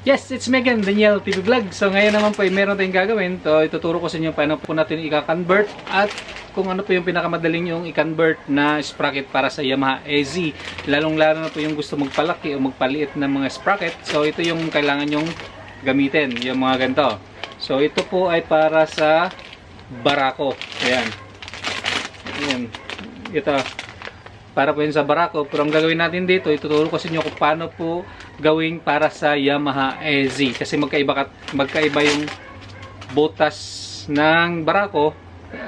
Yes, it's Megan, Daniel TV Vlog. So ngayon naman po ay meron tayong gagawin. So ituturo ko sa inyo paano po natin i-convert at kung ano po yung pinakamadaling yung i-convert na sprocket para sa Yamaha AZ. Lalong-lalo na po yung gusto magpalaki o magpaliit ng mga sprocket. So ito yung kailangan yung gamitin, yung mga ganito. So ito po ay para sa Barako. Ayan. Ayan. Ito. Para po yun sa Barako. Pero ang gagawin natin dito, ituturo ko sa inyo kung paano po gawing para sa Yamaha AZ. Kasi magkaiba yung butas ng Barako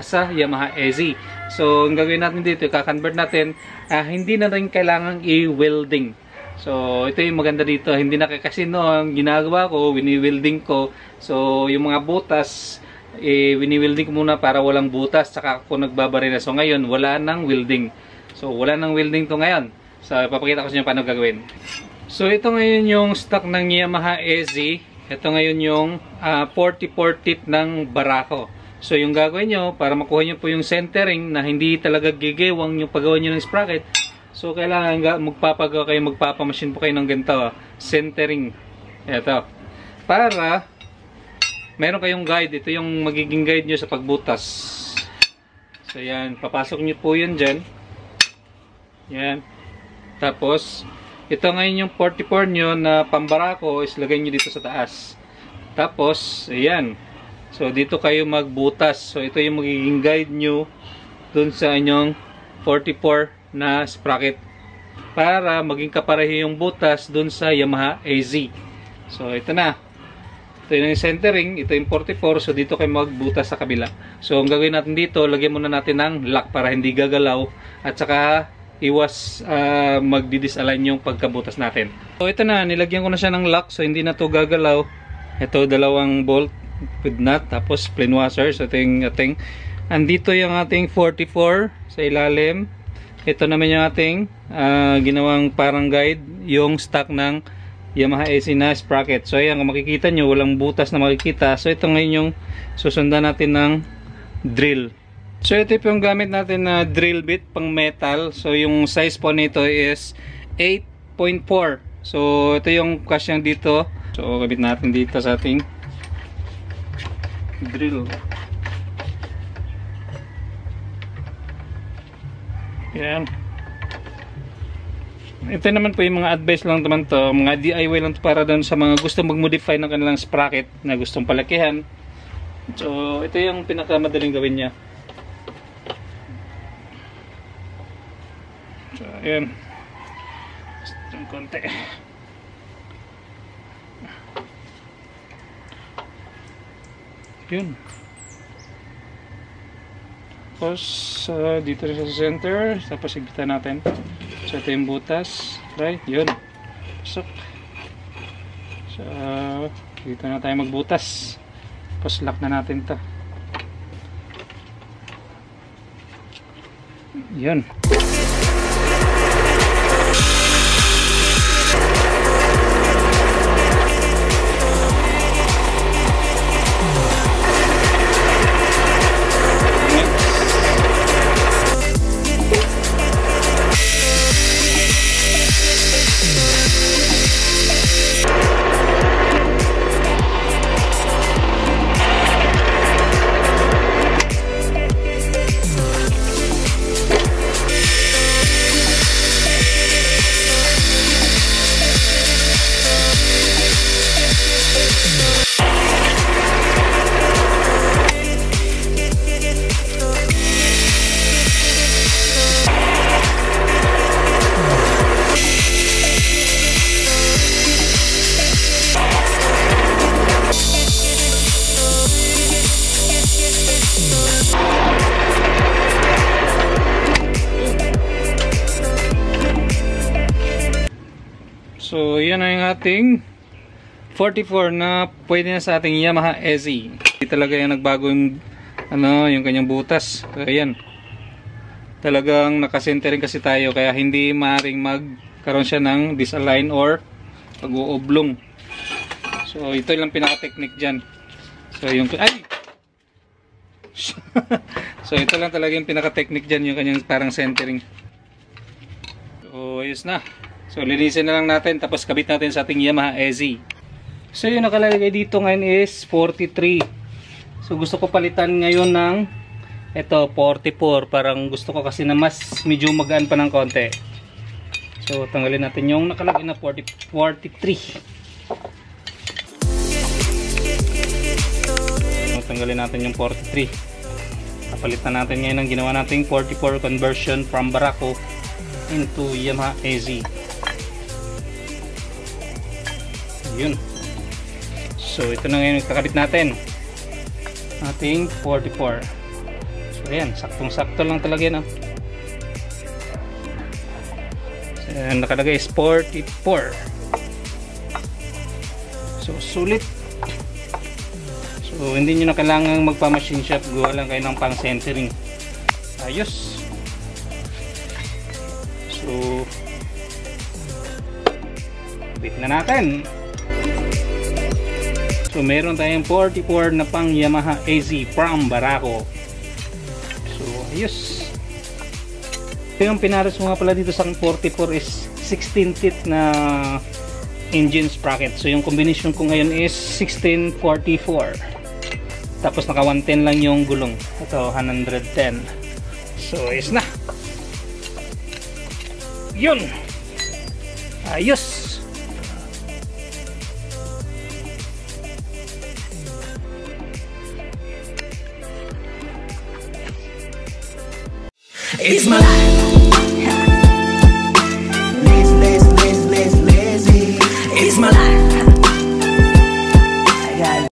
sa Yamaha AZ. So, ang gagawin natin dito, i-convert natin, hindi na rin kailangang i-welding. So, ito yung maganda dito. Hindi na kasi ang ginagawa ko, wini-welding ko. So, yung mga butas, wini-welding ko muna para walang butas. Saka ako nagbabarila. So, ngayon, wala nang welding. So, wala nang welding to ngayon. So, ipapakita ko sa inyo paano gagawin. So, ito ngayon yung stock ng Yamaha AZ. Ito ngayon yung 44 tip ng Barako. So, yung gagawin nyo, para makuha nyo po yung centering na hindi talaga gigewang yung paggawa nyo ng sprocket. So, kailangan magpapagawa kayo, magpapamachine po kayo ng ganito. Centering. Ito. Para meron kayong guide. Ito yung magiging guide nyo sa pagbutas. So, yan. Papasok nyo po yun dyan. Yan. Tapos, ito ngayon yung 44 nyo na pambarako is lagay nyo dito sa taas. Tapos, ayan. So, dito kayo magbutas. So, ito yung magiging guide nyo dun sa inyong 44 na sprocket. Para maging kapareho yung butas dun sa Yamaha AZ. So, ito na. Ito yung centering. Ito yung 44. So, dito kayo magbutas sa kabila. So, ang gagawin natin dito, lagyan muna natin ng lock para hindi gagalaw. At saka, iwas magdi-disalign yung pagkabutas natin. So ito na, nilagyan ko na siya ng lock so hindi na to gagalaw. Ito dalawang bolt with nut tapos plain washer. So ito yung ating andito yung ating 44 sa ilalim. Ito naman yung ating ginawang parang guide, yung stock ng Yamaha AZ na sprocket. So ayan, kung makikita nyo, walang butas na makikita. So ito ngayon yung susundan natin ng drill. So ito po yung gamit natin na drill bit pang metal. So yung size po nito is 8.4. So ito yung kasyang dito. So gamit natin dito sa ating drill. Yan. Ito naman po yung mga advice lang naman to. Mga DIY lang to para doon sa mga gustong mag-modify ng kanilang sprocket na gustong palakihan. So ito yung pinakamadaling gawin niya. So, ayan. Yung konti. Yun. Tapos, dito rin sa center. Tapos, higpitan natin. So, ito yung butas. Right? Yun. Pasok. So, dito na tayo magbutas. Tapos, lock na natin ito. Yun. So, yan ang ating 44 na pwede na sa ating Yamaha AZ. Hindi talaga yung nagbago yung, yung kanyang butas. So, ayan. Talagang nakasentering kasi tayo kaya hindi maaaring magkaroon siya ng disalign or pag-uublong. So, ito lang pinaka-technique dyan. So, yung... Ay! So, ito lang talaga yung pinaka-technique dyan, yung kanyang parang centering. So, ayos na. So, linisin na lang natin tapos kabit natin sa ating Yamaha AZ. So yung nakalagay dito ngayon is 43. So gusto ko palitan ngayon ng ito 44. Parang gusto ko kasi na mas medyo magaan pa ng konti. So tanggalin natin yung nakalagay na 43. So, tanggalin natin yung 43. Napalitan natin ngayon ang ginawa nating 44 conversion from Barako into Yamaha AZ. Yun. So ito na ngayon kakabit natin ating 44. So ayan, saktong sakto lang talaga yan. So, nakalagay is 44. So sulit. So hindi nyo na kailangang magpa-machine shop, gawa lang kayo ng pang centering. Ayos. So bit na natin. So meron tayong 44 na pang Yamaha AZ from Barako. So ayos. Yung pinares mo nga pala dito sa 44 is 16 teeth na engine sprocket. So yung combination ko ngayon is 1644. Tapos naka 110 lang yung gulong. Ito 110. So ayos na. Yun. Ayos. It's my life.